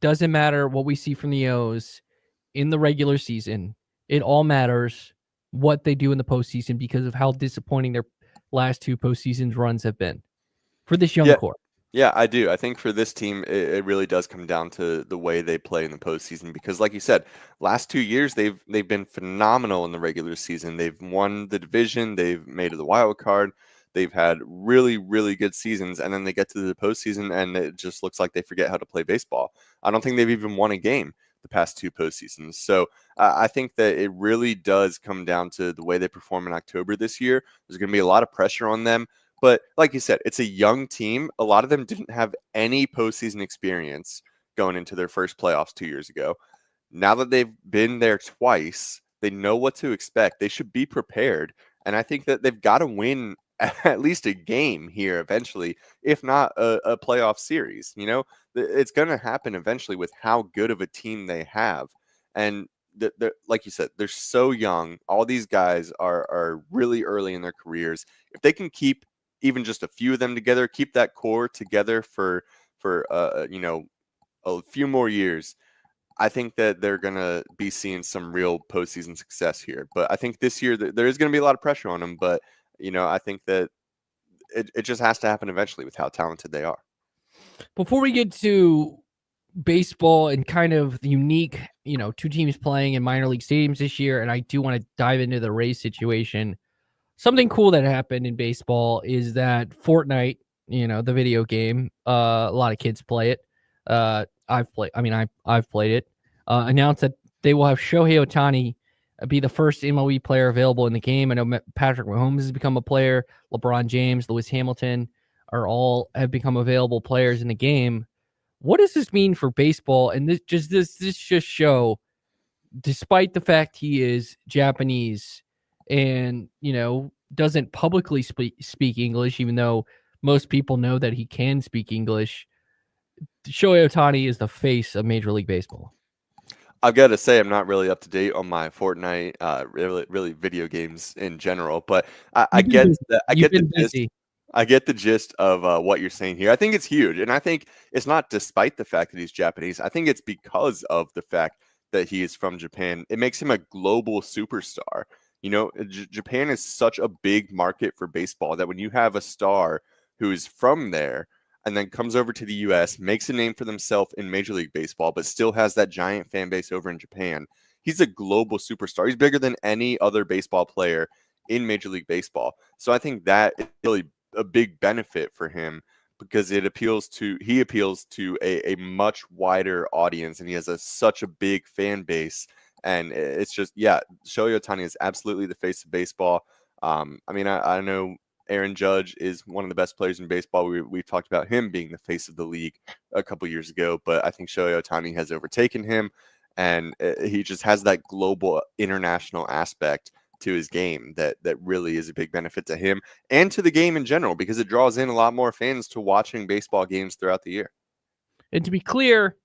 doesn't matter what we see from the O's in the regular season, it all matters what they do in the postseason because of how disappointing their last two postseasons runs have been for this young core? Yeah, I do. I think for this team, it really does come down to the way they play in the postseason. Because, like you said, last 2 years they've been phenomenal in the regular season. They've won the division. They've made it the wild card. They've had really, really good seasons, and then they get to the postseason, and it just looks like they forget how to play baseball. I don't think they've even won a game the past two postseasons. So I think that it really does come down to the way they perform in October this year. There's going to be a lot of pressure on them. But like you said, it's a young team. A lot of them didn't have any postseason experience going into their first playoffs 2 years ago. Now that they've been there twice, they know what to expect. They should be prepared. And I think that they've got to win at least a game here eventually, if not a playoff series. It's going to happen eventually with how good of a team they have. And like you said, they're so young. All these guys are really early in their careers. If they can keep even just a few of them together, keep that core together for a few more years, I think that they're going to be seeing some real postseason success here. But I think this year there is going to be a lot of pressure on them. But, I think that it just has to happen eventually with how talented they are. Before we get to baseball and kind of the unique, two teams playing in minor league stadiums this year, and I do want to dive into the Rays situation. Something cool that happened in baseball is that Fortnite, the video game, a lot of kids play it. I've played it. Announced that they will have Shohei Ohtani be the first MLB player available in the game. I know Patrick Mahomes has become a player, LeBron James, Lewis Hamilton. are all have become available players in the game. What does this mean for baseball? And this just show, despite the fact he is Japanese and doesn't publicly speak English, even though most people know that he can speak English, Shohei Ohtani is the face of Major League Baseball. I've got to say, I'm not really up to date on my Fortnite, really video games in general, but I You've been get busy. I You've get the been gist. busy. I get the gist of what you're saying here. I think it's huge, and I think it's not despite the fact that he's Japanese. I think it's because of the fact that he is from Japan. It makes him a global superstar. Japan is such a big market for baseball that when you have a star who is from there and then comes over to the US, makes a name for themselves in Major League Baseball, but still has that giant fan base over in Japan. He's a global superstar. He's bigger than any other baseball player in Major League Baseball. So I think that is really a big benefit for him because he appeals to a much wider audience, and he has such a big fan base. And it's just, Shohei Ohtani is absolutely the face of baseball. I know Aaron Judge is one of the best players in baseball. We've talked about him being the face of the league a couple years ago, but I think Shohei Ohtani has overtaken him, and he just has that global international aspect to his game that really is a big benefit to him and to the game in general, because it draws in a lot more fans to watching baseball games throughout the year. And to be clear,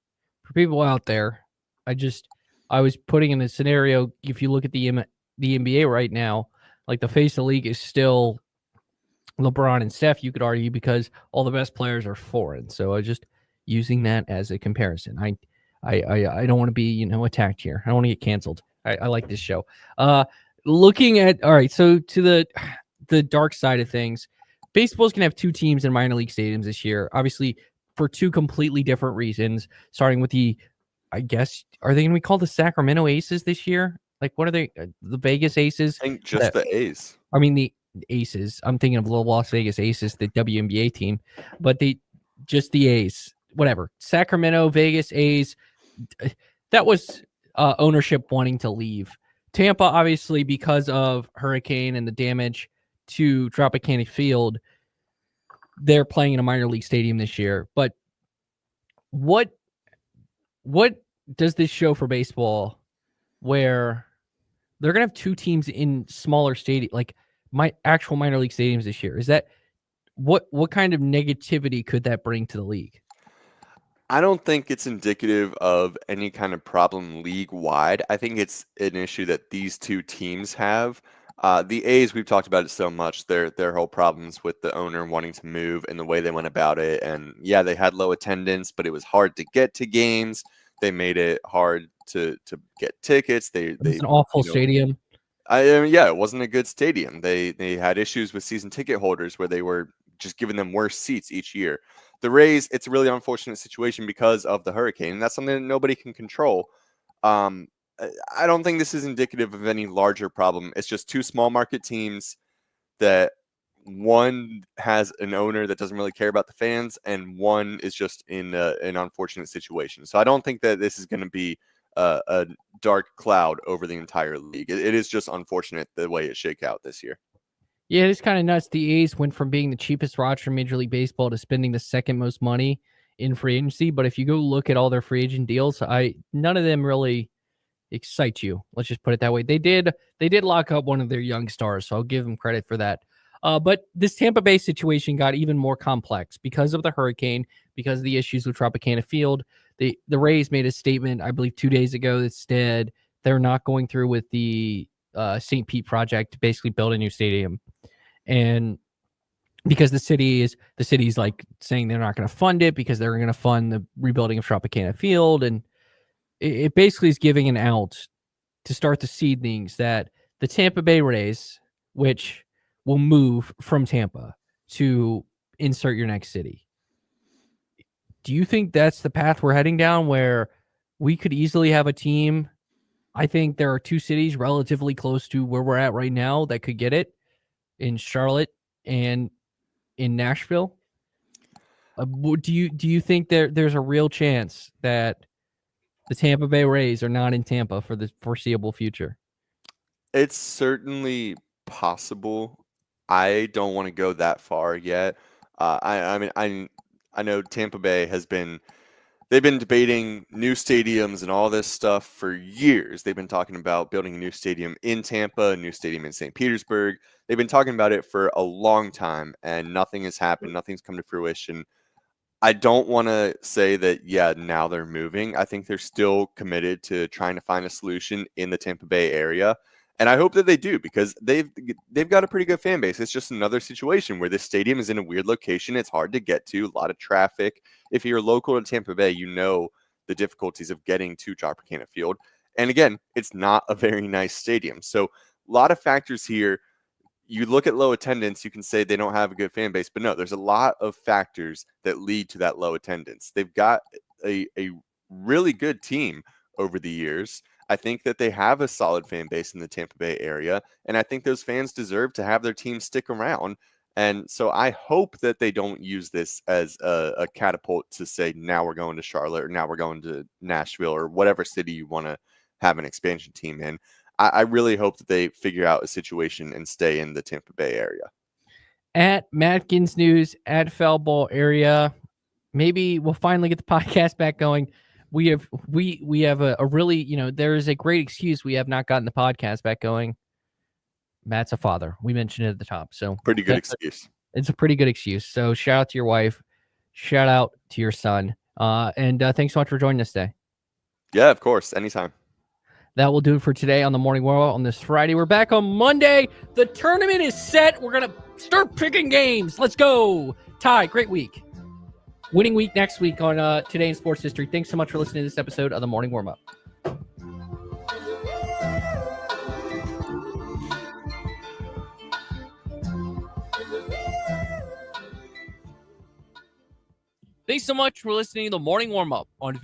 for people out there, I was putting in a scenario. If you look at the NBA right now, like the face of the league is still LeBron and Steph, you could argue, because all the best players are foreign. So I was just using that as a comparison. I don't want to be attacked here. I don't want to get canceled. I like this show. Looking at all right, so to the dark side of things, baseball's gonna have two teams in minor league stadiums this year. Obviously, for two completely different reasons. Starting with I guess, are they gonna be called the Sacramento Aces this year? Like, what are they? The Vegas Aces? I think just the A's. I mean the Aces. I'm thinking of the Las Vegas Aces, the WNBA team, but just the A's. Whatever. Sacramento, Vegas A's. That was ownership wanting to leave. Tampa, obviously, because of hurricane and the damage to Tropicana Field, they're playing in a minor league stadium this year. But what does this show for baseball, where they're gonna have two teams in smaller stadium, like my actual minor league stadiums this year? Is that what kind of negativity could that bring to the league? I don't think it's indicative of any kind of problem league-wide. I think it's an issue that these two teams have. The A's, we've talked about it so much, their whole problems with the owner wanting to move and the way they went about it. And yeah, they had low attendance, but it was hard to get to games. They made it hard to get tickets. It was an awful stadium. It wasn't a good stadium. They had issues with season ticket holders where they were just giving them worse seats each year. The Rays, it's a really unfortunate situation because of the hurricane, and that's something that nobody can control. I don't think this is indicative of any larger problem. It's just two small market teams that one has an owner that doesn't really care about the fans, and one is just in an unfortunate situation. So I don't think that this is going to be a dark cloud over the entire league. It is just unfortunate the way it shake out this year. Yeah, it's kind of nuts. The A's went from being the cheapest roster in Major League Baseball to spending the second most money in free agency. But if you go look at all their free agent deals, none of them really excite you. Let's just put it that way. They did lock up one of their young stars, so I'll give them credit for that. But this Tampa Bay situation got even more complex because of the hurricane, because of the issues with Tropicana Field. The Rays made a statement, I believe, 2 days ago that said they're not going through with the St. Pete project to basically build a new stadium. And because the city's like saying they're not going to fund it because they're going to fund the rebuilding of Tropicana Field. And it basically is giving an out to start the seedlings that the Tampa Bay Rays, which will move from Tampa to insert your next city. Do you think that's the path we're heading down, where we could easily have a team? I think there are two cities relatively close to where we're at right now that could get it, in Charlotte and in Nashville. Do you think there's a real chance that the Tampa Bay Rays are not in Tampa for the foreseeable future? It's certainly possible. I don't want to go that far yet. I know Tampa Bay they've been debating new stadiums and all this stuff for years. They've been talking about building a new stadium in Tampa, a new stadium in St. Petersburg. They've been talking about it for a long time, and nothing has happened. Nothing's come to fruition. I don't want to say that, yeah, now they're moving. I think they're still committed to trying to find a solution in the Tampa Bay area. And I hope that they do, because they've got a pretty good fan base. It's just another situation where this stadium is in a weird location. It's hard to get to, a lot of traffic. If you're local to Tampa Bay, you know the difficulties of getting to Tropicana Field. And again, it's not a very nice stadium. So a lot of factors here. You look at low attendance, you can say they don't have a good fan base, but no, there's a lot of factors that lead to that low attendance. They've got a really good team over the years. I think that they have a solid fan base in the Tampa Bay area, and I think those fans deserve to have their team stick around. And so I hope that they don't use this as a catapult to say, now we're going to Charlotte, or now we're going to Nashville, or whatever city you want to have an expansion team in. I really hope that they figure out a situation and stay in the Tampa Bay area. At Matkins News, at Foul Ball Area, maybe we'll finally get the podcast back going. We have a really, there is a great excuse we have not gotten the podcast back going. Matt's a father. We mentioned it at the top. So pretty good excuse. It's a pretty good excuse. So shout out to your wife. Shout out to your son. And thanks so much for joining us today. Yeah, of course. Anytime. That will do it for today on the Morning Warm-Up on this Friday. We're back on Monday. The tournament is set. We're going to start picking games. Let's go. Ty, great week. Winning week next week on Today in Sports History. Thanks so much for listening to this episode of the Morning Warm-Up. Thanks so much for listening to the Morning Warm-Up on